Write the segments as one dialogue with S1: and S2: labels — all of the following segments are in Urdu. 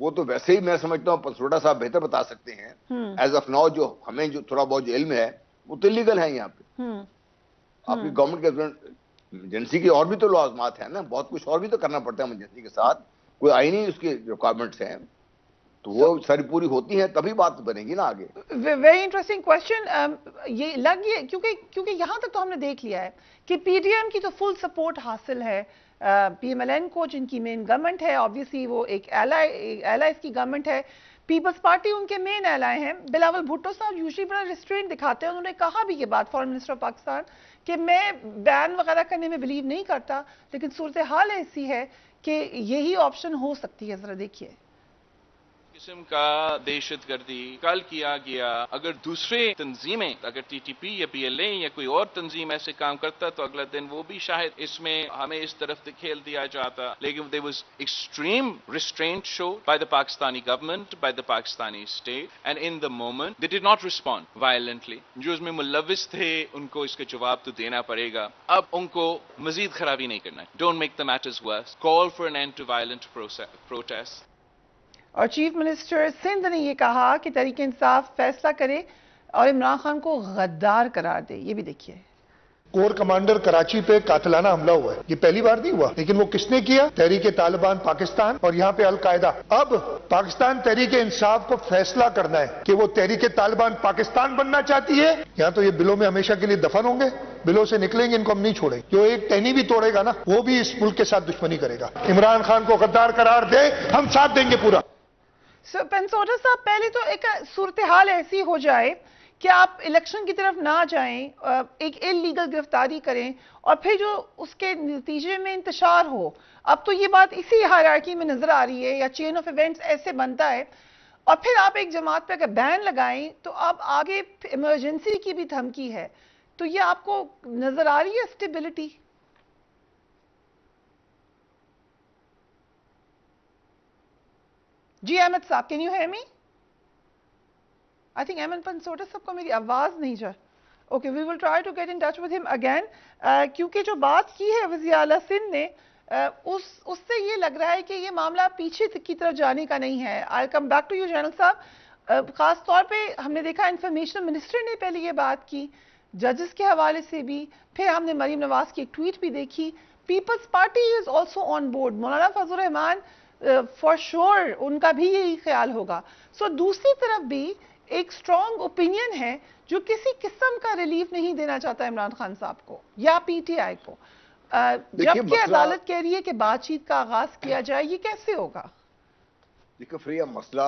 S1: وہ تو ویسے ہی میں سمجھتا ہوں پنسوٹا صاحب بہتر بتا سکتے ہیں. ایز آف ناؤ جو ہمیں جو تھوڑا بہت جو علم ہے وہ تو لیگل ہے یہاں پہ. آپ کی گورنمنٹ کے ایمرجنسی کی اور بھی تو لازمات ہیں نا, بہت کچھ اور بھی تو کرنا پڑتا ہے ایمرجنسی کے ساتھ, کوئی آئینی اس کی ریکوائرمنٹس ہیں تو وہ ساری پوری ہوتی ہیں تبھی بات بنے گی نا آگے.
S2: Very interesting question. یہ کیونکہ یہاں تک تو ہم نے دیکھ لیا ہے کہ پی ڈی ایم کی تو فل سپورٹ حاصل ہے پی ایم ایل این کو, جن کی مین گورنمنٹ ہے, آبویسلی وہ ایک ایلائز کی گورنمنٹ ہے. پیپلز پارٹی ان کے مین ایلائی ہیں. بلاول بھٹو صاحب یوزلی بڑا ریسٹرینٹ دکھاتے ہیں, انہوں نے کہا بھی یہ بات فارن منسٹر آف پاکستان کہ میں بین وغیرہ کرنے میں بلیو نہیں کرتا, لیکن صورتحال ایسی ہے کہ یہی آپشن ہو سکتی ہے. ذرا دیکھیے
S3: قسم کا دہشت گردی کل کیا گیا. اگر دوسرے تنظیمیں, اگر ٹی ٹی پی یا پی ایل اے یا کوئی اور تنظیم ایسے کام کرتا تو اگلا دن وہ بھی شاید اس میں ہمیں اس طرف کھیل دیا جاتا. لیکن there was extreme restraint shown by the Pakistani government, by the Pakistani state, and in the moment they did not respond violently. جو اس میں ملوث تھے ان کو اس کا جواب تو دینا پڑے گا. اب ان کو مزید خرابی نہیں کرنا ہے. Don't make the matters worse. Call for an end to violent protests.
S2: اور چیف منسٹر سندھ نے یہ کہا کہ تحریک انصاف فیصلہ کرے اور عمران خان کو غدار قرار دے. یہ بھی دیکھیے.
S4: کور کمانڈر کراچی پہ قاتلانہ حملہ ہوا ہے, یہ پہلی بار نہیں ہوا, لیکن وہ کس نے کیا؟ تحریک طالبان پاکستان اور یہاں پہ القاعدہ. اب پاکستان تحریک انصاف کو فیصلہ کرنا ہے کہ وہ تحریک طالبان پاکستان بننا چاہتی ہے یا تو یہ بلوں میں ہمیشہ کے لیے دفن ہوں گے, بلوں سے نکلیں گے, ان کو ہم نہیں چھوڑیں. جو ایک ٹہنی بھی توڑے گا نا وہ بھی اس ملک کے ساتھ دشمنی کرے گا. عمران خان کو غدار قرار دے, ہم ساتھ دیں گے پورا.
S2: پنسوٹا صاحب, پہلے تو ایک صورتحال ایسی ہو جائے کہ آپ الیکشن کی طرف نہ جائیں, ایک انلیگل گرفتاری کریں اور پھر جو اس کے نتیجے میں انتشار ہو. اب تو یہ بات اسی ہائرارکی میں نظر آ رہی ہے یا چین آف ایونٹس ایسے بنتا ہے, اور پھر آپ ایک جماعت پہ اگر بین لگائیں تو اب آگے ایمرجنسی کی بھی دھمکی ہے. تو یہ آپ کو نظر آ رہی ہے اسٹیبلٹی؟ جی Ahmed sahib, can you hear me? I think Ahmed Pansota sahib کو میری آواز نہیں جا. Okay, we will try to get in touch with him again, کیونکہ جو بات کی ہے وزیر اعلیٰ سندھ نے اس سے یہ لگ رہا ہے کہ یہ معاملہ پیچھے کی طرف جانے کا نہیں ہے. I come back to you general sahib. خاص طور پہ ہم نے دیکھا انفارمیشن منسٹر نے پہلے یہ بات کی, ججز کے حوالے سے بھی, پھر ہم نے مریم نواز کی ایک ٹویٹ بھی دیکھی. Peoples Party is also on board. Maulana Fazl Rahman for sure ان کا بھی یہی خیال ہوگا. سو دوسری طرف بھی ایک اسٹرانگ اوپینین ہے جو کسی قسم کا ریلیف نہیں دینا چاہتا عمران خان صاحب کو یا پی ٹی آئی کو, جبکہ عدالت کہہ رہی ہے کہ بات چیت کا آغاز کیا جائے. یہ کیسے ہوگا؟
S1: دیکھو فریہ, مسئلہ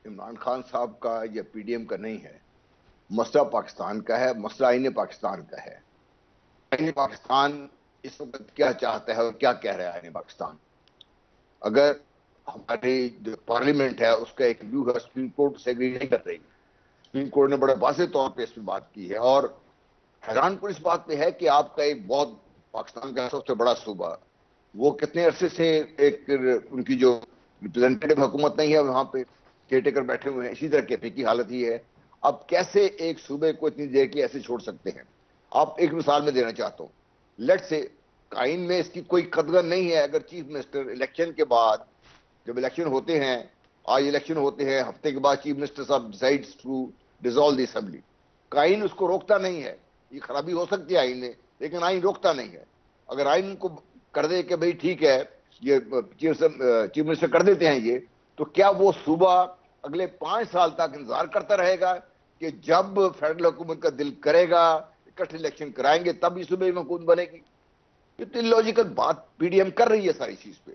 S1: عمران خان صاحب کا یا پی ڈی ایم کا نہیں ہے, مسئلہ پاکستان کا ہے, مسئلہ آئین پاکستان کا ہے. آئین پاکستان اس وقت کیا چاہتا ہے اور کیا کہہ رہا ہے آئین پاکستان. اگر ہماری جو پارلیمنٹ ہے اس کا ایک ویو ہے, سپریم کورٹ سے ایگری نہیں کر رہی. سپریم کورٹ نے بڑے واضح طور پہ اس پہ بات کی ہے, اور حیران کن اس بات پہ ہے کہ آپ کا ایک بہت پاکستان کا سب سے بڑا صوبہ, وہ کتنے عرصے سے ایک ان کی جو ریپرزینٹیٹو حکومت نہیں ہے وہاں پہ کیئر ٹیکر بیٹھے ہوئے ہیں, اسی طرح کیفے کی حالت ہی ہے. اب کیسے ایک صوبے کو اتنی دیر کے ایسے چھوڑ سکتے ہیں؟ آپ ایک مثال میں دینا چاہتا ہوں. لیٹ سے آئین میں اس کی کوئی قدغن نہیں ہے اگر چیف منسٹر الیکشن کے بعد, جب الیکشن ہوتے ہیں, آج الیکشن ہوتے ہیں, ہفتے کے بعد چیف منسٹر صاحب ڈیسائیڈز ٹو ڈیزالو دی اسمبلی, آئین اس کو روکتا نہیں ہے. یہ خرابی ہو سکتی ہے آئین میں, لیکن آئین روکتا نہیں ہے. اگر آئین کو کر دے کہ بھئی ٹھیک ہے یہ چیف منسٹر کر دیتے ہیں یہ, تو کیا وہ صوبہ اگلے 5 سال تک انتظار کرتا رہے گا کہ جب فیڈرل حکومت کا دل کرے گا اکٹھے الیکشن کرائیں گے تب یہ صوبے میں حکومت بنے گی؟ یہ تو لوجیکل بات پی ڈی ایم کر رہی ہے ساری چیز پہ,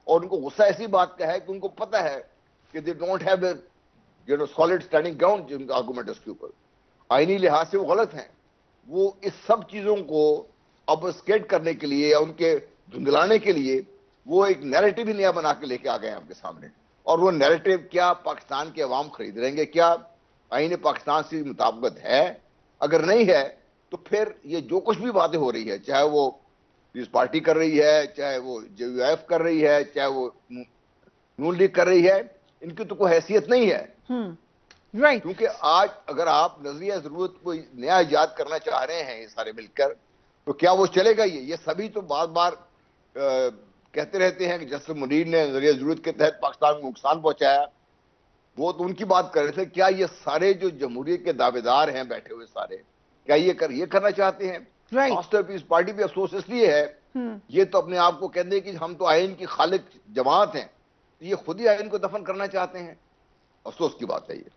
S1: اور ان کو غصہ ایسی بات کا ہے کہ ان کو پتہ ہے کہ they don't have solid standing ground جن کا آرگومنٹ اس کے اوپر. آئینی لحاظ سے وہ غلط ہیں. وہ اس سب چیزوں کو اب اسکیٹ کرنے کے لیے, ان کے دھندلانے کے لیے وہ ایک نیریٹو ہی نیا بنا کے لے کے آ گئے ہیں آپ کے سامنے. اور وہ نیریٹو کیا پاکستان کے عوام خرید رہیں گے؟ کیا آئین پاکستان سے مطابقت ہے؟ اگر نہیں ہے تو پھر یہ جو کچھ بھی باتیں ہو رہی ہے, چاہے وہ پیس پارٹی کر رہی ہے, چاہے وہ جے یو ایف کر رہی ہے, چاہے وہ نون لیگ کر رہی ہے, ان کی تو کوئی حیثیت نہیں ہے. کیونکہ آج اگر آپ نظریہ ضرورت کوئی نیا ایجاد کرنا چاہ رہے ہیں یہ سارے مل کر, تو کیا وہ چلے گا؟ یہ سبھی تو بار بار کہتے رہتے ہیں کہ جسٹس منیر نے نظریہ ضرورت کے تحت پاکستان کو نقصان پہنچایا، وہ تو ان کی بات کر رہے تھے. کیا یہ سارے جو جمہوریت کے دعوے دار ہیں بیٹھے ہوئے سارے، کیا یہ کرنا چاہتے ہیں؟ ماسٹر پیس پارٹی بھی افسوس اس لیے ہے، یہ تو اپنے آپ کو کہتے ہیں کہ ہم تو آئین کی خالق جماعت ہیں، یہ خود ہی آئین کو دفن کرنا چاہتے ہیں. افسوس کی بات ہے یہ.